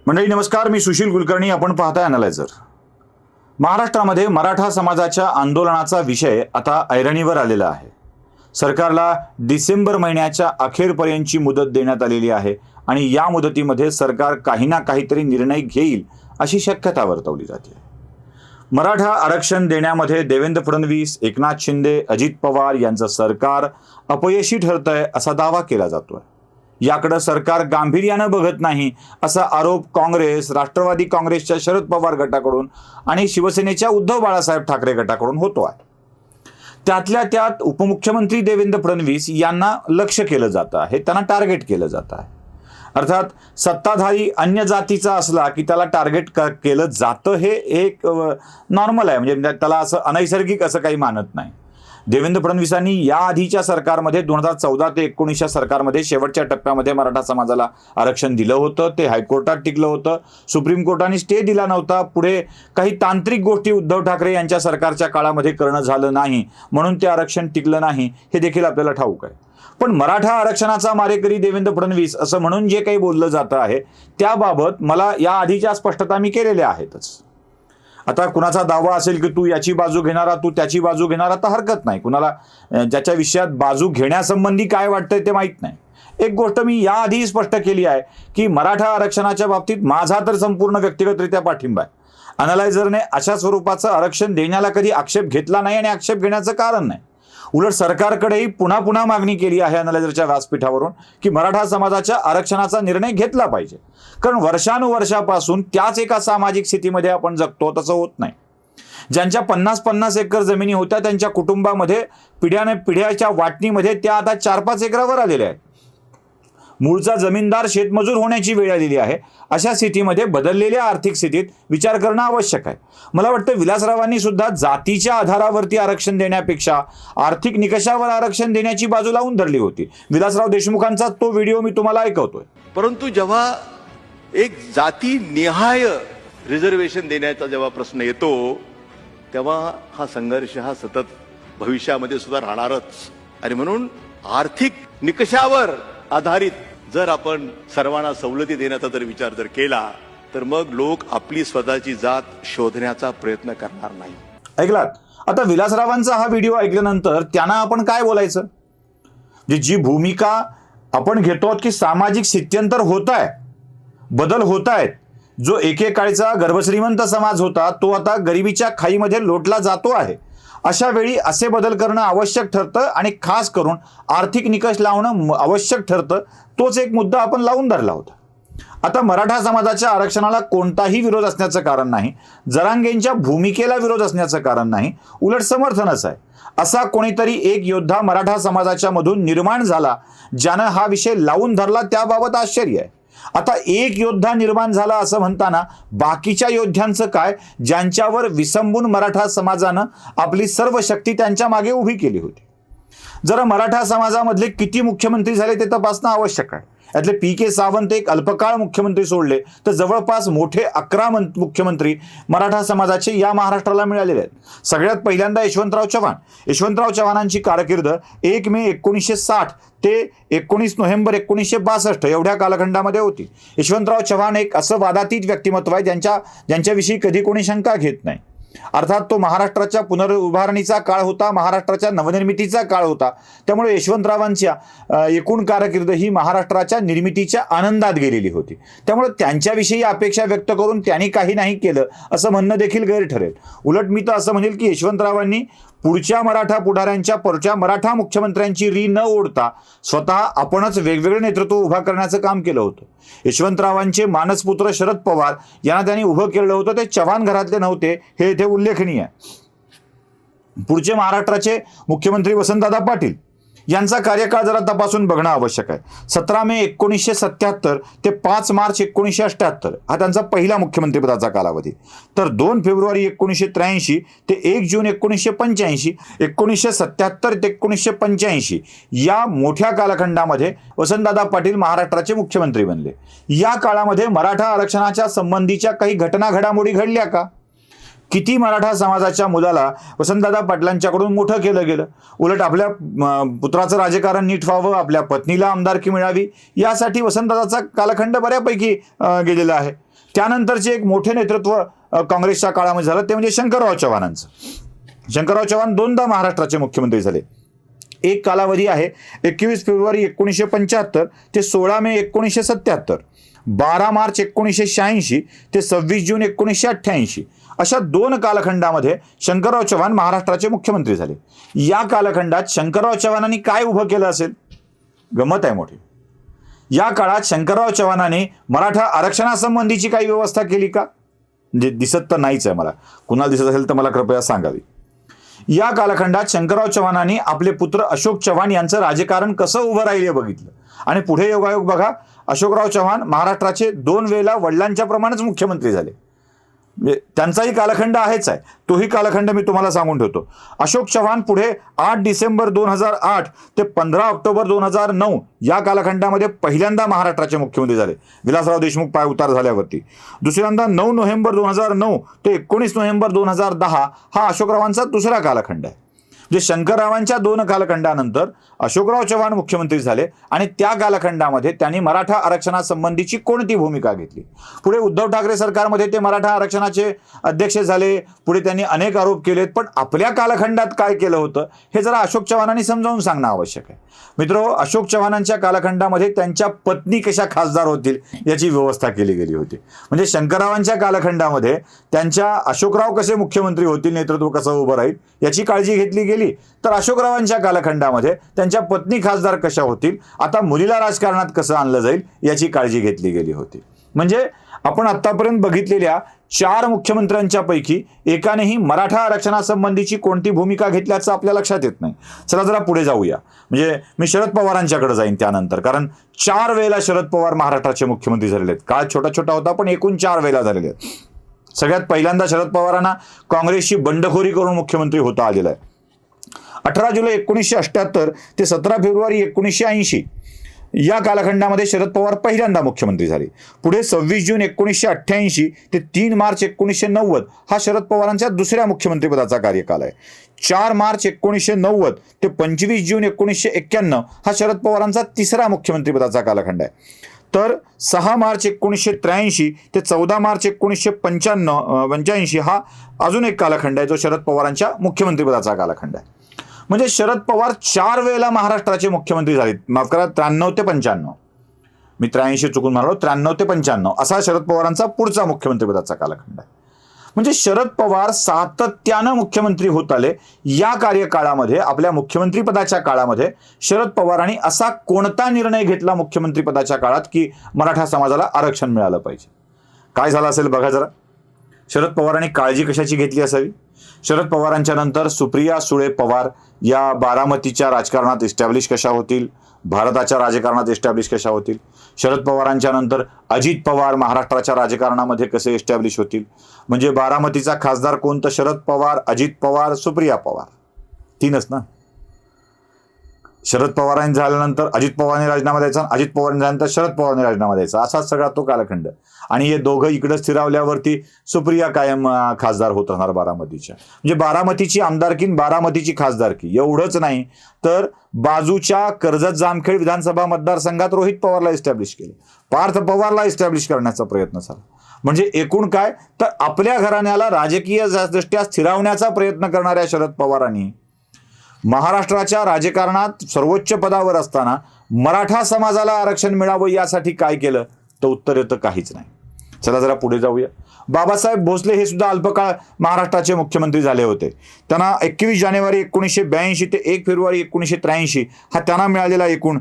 मंडळी नमस्कार, मी सुशील कुलकर्णी. आपण पाहताय अॅनालायझर. महाराष्ट्रामध्ये मराठा समाजाच्या आंदोलनाचा विषय आता ऐरणीवर आलेला आहे. सरकारला डिसेंबर महिन्याच्या अखेरपर्यंतची मुदत देण्यात आलेली आहे आणि या मुदतीमध्ये सरकार काही ना काहीतरी निर्णय घेईल अशी शक्यता वर्तवली जाते. मराठा आरक्षण देण्यामध्ये देवेंद्र फडणवीस, एकनाथ शिंदे, अजित पवार यांचं सरकार अपयशी ठरतंय असा दावा केला जातोय. याकडे सरकार गांभीर्यानं बघत नाही असा आरोप काँग्रेस, राष्ट्रवादी काँग्रेसच्या शरद पवार गटाकडून आणि शिवसेनेच्या उद्धव बाळासाहेब ठाकरे गटाकडून होतो आहे. त्यातल्या त्यात उपमुख्यमंत्री देवेंद्र फडणवीस यांना लक्ष्य केलं जातं आहे, त्यांना टार्गेट केलं जातं आहे. अर्थात सत्ताधारी अन्य जातीचा असला की त्याला टार्गेट केलं जातं हे एक नॉर्मल आहे, म्हणजे त्याला असं अनैसर्गिक असं काही मानत नाही. देवेंद्र फडणवीसांनी या आधीच्या सरकारमध्ये 2014 ते 19 सरकारमध्ये शेवटच्या टप्प्यामध्ये मराठा समाजाला आरक्षण दिलं होतं. ते हायकोर्टात टिकलं होतं. सुप्रीम कोर्टाने स्टे दिला नव्हता. पुढे काही तांत्रिक गोष्टी उद्धव ठाकरे यांच्या सरकारच्या काळामध्ये करणं झालं नाही, म्हणून ते आरक्षण टिकलं नाही, हे देखील आपल्याला ठाऊक आहे. पण मराठा आरक्षणाचा मारेकरी देवेंद्र फडणवीस असं म्हणून जे काही बोललं जातं आहे त्याबाबत मला या आधीच्या स्पष्टता मी केलेल्या आहेतच. आता कुणाचा दावा असेल की तू याची बाजू घेणारा, तू त्याची बाजू घेणारा, तर हरकत नाही. कुणाला ज्याच्या विषयात बाजू घेण्यासंबंधी काय वाटतंय ते माहीत नाही. एक गोष्ट मी याआधी स्पष्ट केली आहे की मराठा आरक्षणाच्या बाबतीत माझा तर संपूर्ण व्यक्तिगतरित्या पाठिंबा आहे. अॅनालायझरने अशा स्वरूपाचं आरक्षण देण्याला कधी आक्षेप घेतला नाही आणि आक्षेप घेण्याचं कारण नाही. उलट सरकारकडेही पुन्हा पुन्हा मागणी केली आहे अॅनालायझरच्या व्यासपीठावरून की मराठा समाजाच्या आरक्षणाचा निर्णय घेतला पाहिजे. कारण वर्षानुवर्षापासून त्याच एका सामाजिक स्थितीमध्ये आपण जगतो, तसं होत नाही. ज्यांच्या 50-50 एकर जमिनी होत्या त्यांच्या कुटुंबामध्ये पिढ्याच्या वाटणीमध्ये त्या आता 4-5 एकरावर आलेल्या आहेत. मूळचा जमीनदार शेतमजूर होण्याची वेळ आलेली आहे. अशा स्थितीमध्ये बदललेल्या आर्थिक स्थितीत विचार करणं आवश्यक आहे. मला वाटतं विलासरावांनी सुद्धा जातीच्या आधारावरती आरक्षण देण्यापेक्षा आर्थिक निकषावर आरक्षण देण्याची बाजू लावून धरली होती. विलासराव देशमुखांचा तो व्हिडिओ मी तुम्हाला ऐकवतोय. परंतु जेव्हा एक जाती निहाय रिझर्वेशन देण्याचा जेव्हा प्रश्न येतो तेव्हा हा संघर्ष हा सतत भविष्यामध्ये सुद्धा राहणारच. आणि म्हणून आर्थिक निकषावर आधारित जर आपण सर्वांना सवलती देण्याचा जर विचार जर केला तर मग लोक आपली स्वतःची जात शोधण्याचा प्रयत्न करणार नाही. ऐकलात? आता विलासरावांचा हा व्हिडिओ ऐकल्यानंतर त्यांना आपण काय बोलायचं? जी भूमिका आपण घेतो की सामाजिक स्थित्यंतर होत आहे, बदल होत आहेत, जो एकेकाळचा गर्भश्रीमंत समाज होता तो आता गरिबीच्या खाईमध्ये लोटला जातो आहे, अशा वेळी असे बदल करणं आवश्यक ठरतं आणि खास करून आर्थिक निकष लावणं आवश्यक ठरतं. तोच एक मुद्दा आपण लावून धरला होता. आता मराठा समाजाच्या आरक्षणाला कोणताही विरोध असण्याचं कारण नाही, जरांगेंच्या भूमिकेला विरोध असण्याचं कारण नाही, उलट समर्थनच आहे. असा कोणीतरी एक योद्धा मराठा समाजाच्या मधून निर्माण झाला ज्यानं हा विषय लावून धरला, त्याबाबत आश्चर्य आहे. आता एक योद्धा निर्माण झाला असं म्हणताना बाकीच्या योद्ध्यांचं काय, ज्यांच्यावर विसंबून मराठा समाजानं आपली सर्व शक्ती त्यांच्या मागे उभी केली होती. जरा मराठा समाजामधले किती मुख्यमंत्री झाले ते तपासणं आवश्यक आहे. यातले PK सावंत एक अल्पकाळ मुख्यमंत्री सोडले तर जवळपास मोठे 11 मुख्यमंत्री मराठा समाजाचे या महाराष्ट्राला मिळालेले आहेत. सगळ्यात पहिल्यांदा यशवंतराव चव्हाणांची कारकीर्द 1 मे 1960 ते 19 नोव्हेंबर 1962 एवढ्या कालखंडामध्ये होती. यशवंतराव चव्हाण एक असं वादातीत व्यक्तिमत्व आहे ज्यांच्याविषयी कधी कोणी शंका घेत नाही. अर्थात तो महाराष्ट्राच्या पुनरुभारणीचा काळ होता, महाराष्ट्राच्या नवनिर्मितीचा काळ होता. त्यामुळे यशवंतरावांच्या एकूण कारकीर्द ही महाराष्ट्राच्या निर्मितीच्या आनंदात गेलेली होती. त्यामुळे त्यांच्याविषयी अपेक्षा व्यक्त करून त्यांनी काही नाही केलं असं म्हणणं देखील गैर ठरेल. उलट मी तर असं म्हणेल की यशवंतरावांनी पुढच्या मराठा पुढाऱ्यांच्या, पुढच्या मराठा मुख्यमंत्र्यांची री न ओढता स्वतः आपणच वेगवेगळे नेतृत्व उभा करण्याचं काम केलं होतं. यशवंतरावांचे मानसपुत्र शरद पवार यांना त्यांनी उभं केलं होतं, ते चव्हाण घरातले नव्हते, हे इथे उल्लेखनीय आहे. पुढचे महाराष्ट्राचे मुख्यमंत्री वसंतदादा पाटील यांचा कार्यकाळ जरा तपासून बघणं आवश्यक आहे. 17 मे 1977 ते 5 मार्च 1978 हा त्यांचा पहिला मुख्यमंत्रीपदाचा कालावधी. तर 2 फेब्रुवारी 1983 ते 1 जून 1985, 1977 ते 1985 या मोठ्या कालखंडामध्ये वसंतदादा पाटील महाराष्ट्राचे मुख्यमंत्री बनले. या काळामध्ये मराठा आरक्षणाच्या संबंधीच्या काही घटना घडामोडी घडल्या का? किती मराठा समाजाच्या मुलाला वसंतदादा पाटलांच्याकडून मोठं केलं गेलं. उलट आपल्या पुत्राचं राजकारण नीट व्हावं, आपल्या पत्नीला आमदारकी मिळावी यासाठी वसंतदादाचा कालखंड बऱ्यापैकी गेलेला आहे. त्यानंतरचे एक मोठे नेतृत्व काँग्रेसच्या काळामध्ये झालं ते म्हणजे शंकरराव चव्हाणांचं. शंकरराव चव्हाण दोनदा महाराष्ट्राचे मुख्यमंत्री झाले. एक कालावधी आहे 21 फेब्रुवारी 1975 ते 16 मे 1977, 12 मार्च 1986 ते 26 जून 1988 अशा 2 कालखंडामध्ये शंकरराव चव्हाण महाराष्ट्राचे मुख्यमंत्री झाले. या कालखंडात शंकरराव चव्हाणांनी काय उभं केलं असेल? गमत आहे मोठी. या काळात शंकरराव चव्हाणांनी मराठा आरक्षणासंबंधीची काही व्यवस्था केली का? म्हणजे दिसत तर नाहीच आहे मला. कुणाला दिसत असेल तर मला कृपया सांगावी. या कालखंडात शंकरराव चव्हाणांनी आपले पुत्र अशोक चव्हाण यांचं राजकारण कसं उभं राहिले बघितलं. आणि पुढे योगायोग बघा, अशोकराव चव्हाण महाराष्ट्राचे 2 वेळेला वडिलांच्या प्रमाणेच मुख्यमंत्री झाले. म्हणजे त्यांचाही कालखंड आहेच आहे. तोही कालखंड मी तुम्हाला सांगून ठेवतो. अशोक चव्हाण पुढे 8 डिसेंबर 2008 ते 15 ऑक्टोबर 2009 या कालखंडामध्ये पहिल्यांदा महाराष्ट्राचे मुख्यमंत्री झाले, विलासराव देशमुख पायउतार झाल्यावरती. दुसऱ्यांदा 9 नोव्हेंबर 2009 ते 19 नोव्हेंबर 2010 हा अशोकरावांचा दुसरा कालखंड आहे. जे शंकररावांच्या 2 कालखंडानंतर अशोकराव चव्हाण मुख्यमंत्री झाले आणि त्या कालखंडामध्ये त्यांनी मराठा आरक्षणासंबंधीची कोणती भूमिका घेतली. पुढे उद्धव ठाकरे सरकारमध्ये ते मराठा आरक्षणाचे अध्यक्ष झाले. पुढे त्यांनी अनेक आरोप केलेत. पण आपल्या कालखंडात काय केलं होतं हे जरा अशोक चव्हाणांनी समजावून सांगणं आवश्यक आहे. मित्रो, अशोक चव्हाणांच्या कालखंडामध्ये त्यांच्या पत्नी कशा खासदार होतील याची व्यवस्था केली गेली होती. म्हणजे शंकररावांच्या कालखंडामध्ये त्यांच्या अशोकराव कसे मुख्यमंत्री होतील, नेतृत्व कसं उभं राहील याची काळजी घेतली गेली. तर अशोकरावांच्या कालखंडामध्ये त्यांच्या पत्नी खासदार कशा होतील, आता मुलीला राजकारणात कसं आणलं जाईल याची काळजी घेतली गेली होती. म्हणजे आपण आतापर्यंत बघितलेल्या 4 मुख्यमंत्र्यांच्या पैकी एकानेही मराठा आरक्षणासंबंधीची कोणती भूमिका घेतल्याचं आपल्या लक्षात येत नाही. चला जरा पुढे जाऊया. म्हणजे मी शरद पवारांच्याकडे जाईन त्यानंतर, कारण 4 वेळेला शरद पवार महाराष्ट्राचे मुख्यमंत्री झालेले आहेत. काळ छोटा छोटा होता पण एकूण 4 वेळेला झालेले आहेत. सगळ्यात पहिल्यांदा शरद पवारांना काँग्रेसची बंडखोरी करून मुख्यमंत्री होता आलेला आहे. 18 जुलै 1978 ते 17 फेब्रुवारी 1980 या कालखंडामध्ये शरद पवार पहिल्यांदा मुख्यमंत्री झाले. पुढे 26 जून 1988 ते 3 मार्च 1990 हा शरद पवारांच्या दुसऱ्या मुख्यमंत्रीपदाचा कार्यकाल आहे. 4 मार्च 1990 ते 25 जून 1991 हा शरद पवारांचा तिसरा मुख्यमंत्रीपदाचा कालखंड आहे. तर 6 मार्च 1983 ते 14 मार्च 1985 हा अजून एक कालखंड आहे जो शरद पवारांच्या मुख्यमंत्रीपदाचा कालखंड आहे. म्हणजे शरद पवार 4 वेळेला महाराष्ट्राचे मुख्यमंत्री झालेत. माफ करा, 93 ते 95, मी 83 चुकून म्हणालो, 93 ते 95 असा शरद पवारांचा पुढचा मुख्यमंत्रीपदाचा कालखंड आहे. म्हणजे शरद पवार सातत्यानं मुख्यमंत्री होत आले. या कार्यकाळामध्ये, आपल्या मुख्यमंत्रीपदाच्या काळामध्ये शरद पवारांनी असा कोणता निर्णय घेतला मुख्यमंत्रीपदाच्या काळात की मराठा समाजाला आरक्षण मिळालं पाहिजे? काय झालं असेल बघा जरा. शरद पवारांनी काळजी कशाची घेतली असावी? शरद पवारांच्या नंतर सुप्रिया सुळे पवार या बारामतीच्या राजकारणात इस्टॅब्लिश कशा होतील, भारताच्या राजकारणात इस्टॅब्लिश कशा होतील. शरद पवारांच्या नंतर अजित पवार महाराष्ट्राच्या राजकारणामध्ये कसे इस्टॅब्लिश होतील. म्हणजे बारामतीचा खासदार कोण? तर शरद पवार, अजित पवार, सुप्रिया पवार, 3च ना. शरद पवारांनी झाल्यानंतर अजित पवारांनी राजीनामा द्यायचा, अजित पवारांनी झाल्यानंतर शरद पवारांनी राजीनामा द्यायचा, असाच सगळा तो कालखंड. आणि हे दोघं इकडे स्थिरावल्यावरती सुप्रिया कायम खासदार होत राहणार बारामतीच्या. म्हणजे बारामतीची आमदारकी, बारामतीची खासदारकी. एवढंच नाही तर बाजूच्या कर्जत जामखेड विधानसभा मतदारसंघात रोहित पवारला इस्टॅब्लिश केले, पार्थ पवारला इस्टॅब्लिश करण्याचा प्रयत्न झाला. म्हणजे एकूण काय तर आपल्या घराण्याला राजकीय दृष्ट्या स्थिरावण्याचा प्रयत्न करणाऱ्या शरद पवारांनी महाराष्ट्राच्या राजकारणात सर्वोच्च पदावर असताना मराठा समाजाला आरक्षण मिळावं यासाठी काय केलं? तर उत्तर येतं काहीच नाही. चला जरा पुढे जाऊया. बाबासाहेब भोसले हे सुद्धा अल्पकाळ महाराष्ट्राचे मुख्यमंत्री झाले होते. त्यांना 21 जानेवारी 1982 ते 1 फेब्रुवारी 1983 हा त्यांना मिळालेला एकूण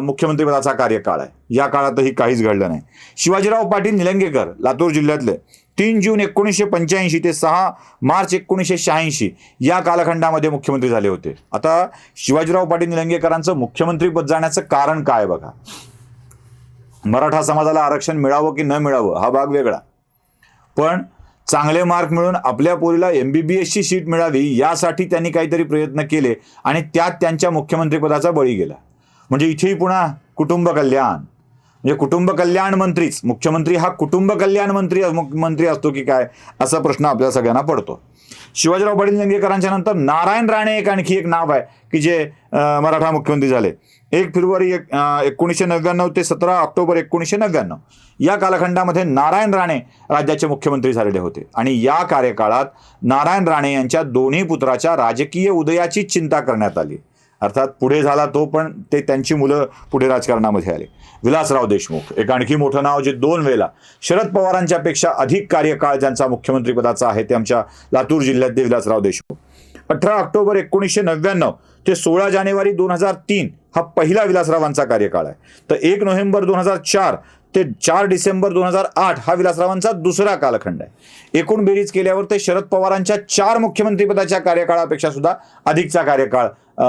मुख्यमंत्रीपदाचा कार्यकाळ आहे. या काळातही काहीच घडलं नाही. शिवाजीराव पाटील निलंगेकर लातूर जिल्ह्यातले 3 जून 1985 ते 6 मार्च 1986 या कालखंडामध्ये मुख्यमंत्री झाले होते. आता शिवाजीराव पाटील निलंगेकरांचं मुख्यमंत्रीपद जाण्याचं कारण काय बघा. मराठा समाजाला आरक्षण मिळावं की न मिळावं हा भाग वेगळा, पण चांगले मार्क मिळून आपल्या पोरीला MBBSची सीट मिळावी यासाठी त्यांनी काहीतरी प्रयत्न केले आणि त्यात त्यांच्या मुख्यमंत्रीपदाचा बळी गेला. म्हणजे इथेही पुन्हा कुटुंब कल्याण, म्हणजे कुटुंब कल्याण मंत्रीच, मुख्यमंत्री हा कुटुंब कल्याण मंत्री असतो की काय, असा प्रश्न आपल्या सगळ्यांना पडतो. शिवाजीराव पाटील निलंगेकरांच्या नंतर नारायण राणे आणखी एक नाव आहे की जे मराठा मुख्यमंत्री झाले. 1 फेब्रुवारी 1999 ते 17 ऑक्टोबर 1999 या कालखंडामध्ये नारायण राणे राज्याचे मुख्यमंत्री झालेले होते. आणि या कार्यकाळात नारायण राणे यांच्या दोन्ही पुत्राच्या राजकीय उदयाची चिंता करण्यात आली. अर्थात पुढे झाला तो, पण ते त्यांची मुलं पुढे राजकारणामध्ये आले. विलासराव देशमुख एक आणखी मोठं नाव, जे 2 वेळेला शरद पवारांच्या पेक्षा अधिक कार्यकाळ ज्यांचा मुख्यमंत्रीपदाचा आहे, ते आमच्या लातूर जिल्ह्यातले विलासराव देशमुख. 18 ऑक्टोबर 1999 ते 16 जानेवारी 2003 हा पहिला विलासरावांचा कार्यकाळ आहे. तर 1 नोव्हेंबर 2004 ते 4 डिसेंबर 2008 हा विलासरावांचा दुसरा कालखंड आहे. एकूण बेरीज केल्यावर ते शरद पवारांच्या 4 मुख्यमंत्रीपदाच्या कार्यकाळापेक्षा सुद्धा अधिकचा कार्यकाळ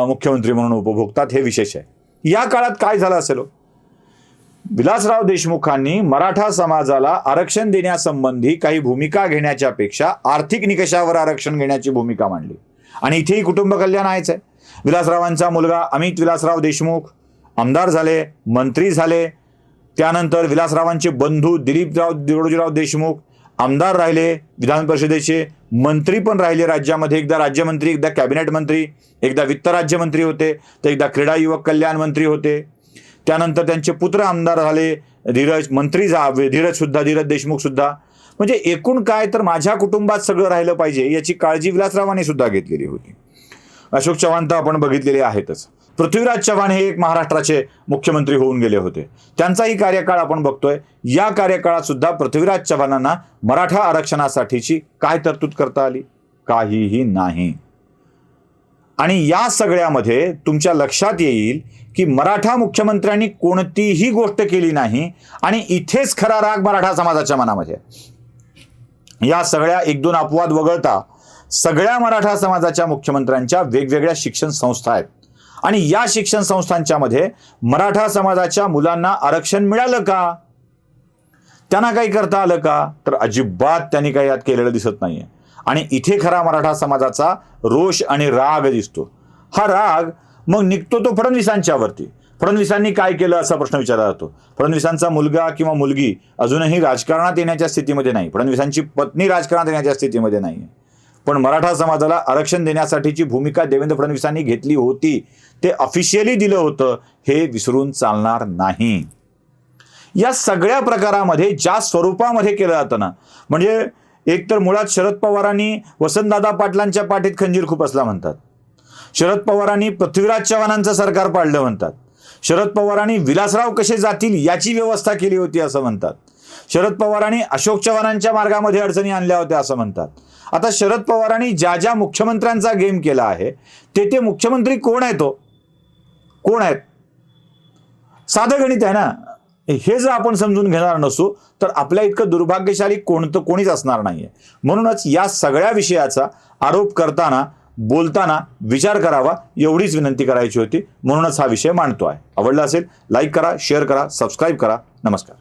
मुख्यमंत्री म्हणून उपभोगतात. हे विशेष आहे. या काळात काय झालं असेल? विलासराव देशमुखांनी मराठा समाजाला आरक्षण देण्यासंबंधी काही भूमिका घेण्याच्या पेक्षा आर्थिक निकषावर आरक्षण घेण्याची भूमिका मांडली. आणि इथेही कुटुंब कल्याण आहेच आहे. विलासरावांचा मुलगा अमित विलासराव देशमुख आमदार झाले, मंत्री झाले. त्यानंतर विलासरावांचे बंधू दिलीपराव देशमुख आमदार राहिले, विधान परिषदेचे मंत्री पण राहिले राज्यामध्ये. एकदा राज्यमंत्री, एकदा कॅबिनेट मंत्री, एकदा वित्त राज्यमंत्री होते, तर एकदा क्रीडा युवक कल्याण मंत्री होते. त्यानंतर त्यांचे पुत्र आमदार झाले, धीरज देशमुख सुद्धा. म्हणजे एकूण काय तर माझ्या कुटुंबात सगळं राहिलं पाहिजे याची काळजी विलासरावांनी सुद्धा घेतलेली होती. अशोक चव्हाण तर आपण बघितलेले आहेतच. पृथ्वीराज चव्हाण हे एक महाराष्ट्राचे मुख्यमंत्री होऊन गेले होते. त्यांचाही कार्यकाळ आपण बघतोय. या कार्यकाळात सुद्धा पृथ्वीराज चव्हाणांना मराठा आरक्षणासाठीची काय तरतूद करता आली? काहीही नाही. आणि या सगळ्यामध्ये तुमच्या लक्षात येईल की मराठा मुख्यमंत्र्यांनी कोणतीही गोष्ट केली नाही. आणि इथेच खरा राग मराठा समाजाच्या मनामध्ये. या सगळ्या 1-2 अपवाद वगळता सगळ्या मराठा समाजाच्या मुख्यमंत्र्यांच्या वेगवेगळ्या शिक्षण संस्था आहेत. आणि या शिक्षण संस्थांच्या मध्ये मराठा समाजाच्या मुलांना आरक्षण मिळालं का? त्यांना काही करता आलं का? तर अजिबात त्यांनी काही यात केलेलं दिसत नाहीये. आणि इथे खरा मराठा समाजाचा रोष आणि राग दिसतो. हा राग मग निघतो तो फडणवीसांच्यावरती. फडणवीसांनी काय केलं असा प्रश्न विचारला जातो. फडणवीसांचा मुलगा किंवा मुलगी अजूनही राजकारणात येण्याच्या स्थितीमध्ये नाही. फडणवीसांची पत्नी राजकारणात येण्याच्या स्थितीमध्ये नाही. पण मराठा समाजाला आरक्षण देण्यासाठीची भूमिका देवेंद्र फडणवीसांनी घेतली होती. ते ऑफिशियली दिलं होतं, हे विसरून चालणार नाही. या सगळ्या प्रकारामध्ये ज्या स्वरूपामध्ये केलं जातं ना, म्हणजे एक तर मुळात शरद पवारांनी वसंतदादा पाटलांच्या पाठीत खंजीर खुपसला म्हणतात. शरद पवारांनी पृथ्वीराज चव्हाणांचं सरकार पाडलं म्हणतात. शरद पवारांनी विलासराव कसे जातील याची व्यवस्था केली होती असं म्हणतात. शरद पवारांनी अशोक चव्हाणांच्या मार्गामध्ये अडचणी आणल्या होत्या असं म्हणतात. आता शरद पवारांनी ज्या ज्या मुख्यमंत्र्यांचा गेम केला आहे ते मुख्यमंत्री कोण आहेत? कोण आहेत? साधं गणित आहे ना. हे जर आपण समजून घेणार नसू तर आपल्या इतकं दुर्भाग्यशाली कोणीच असणार नाहीये. म्हणूनच या सगळ्या विषयाचा आरोप करताना, बोलताना विचार करावा एवढीच विनंती करायची होती. म्हणूनच हा विषय मांडतो आहे. आवडला असेल लाईक करा, शेअर करा, सबस्क्राईब करा. नमस्कार.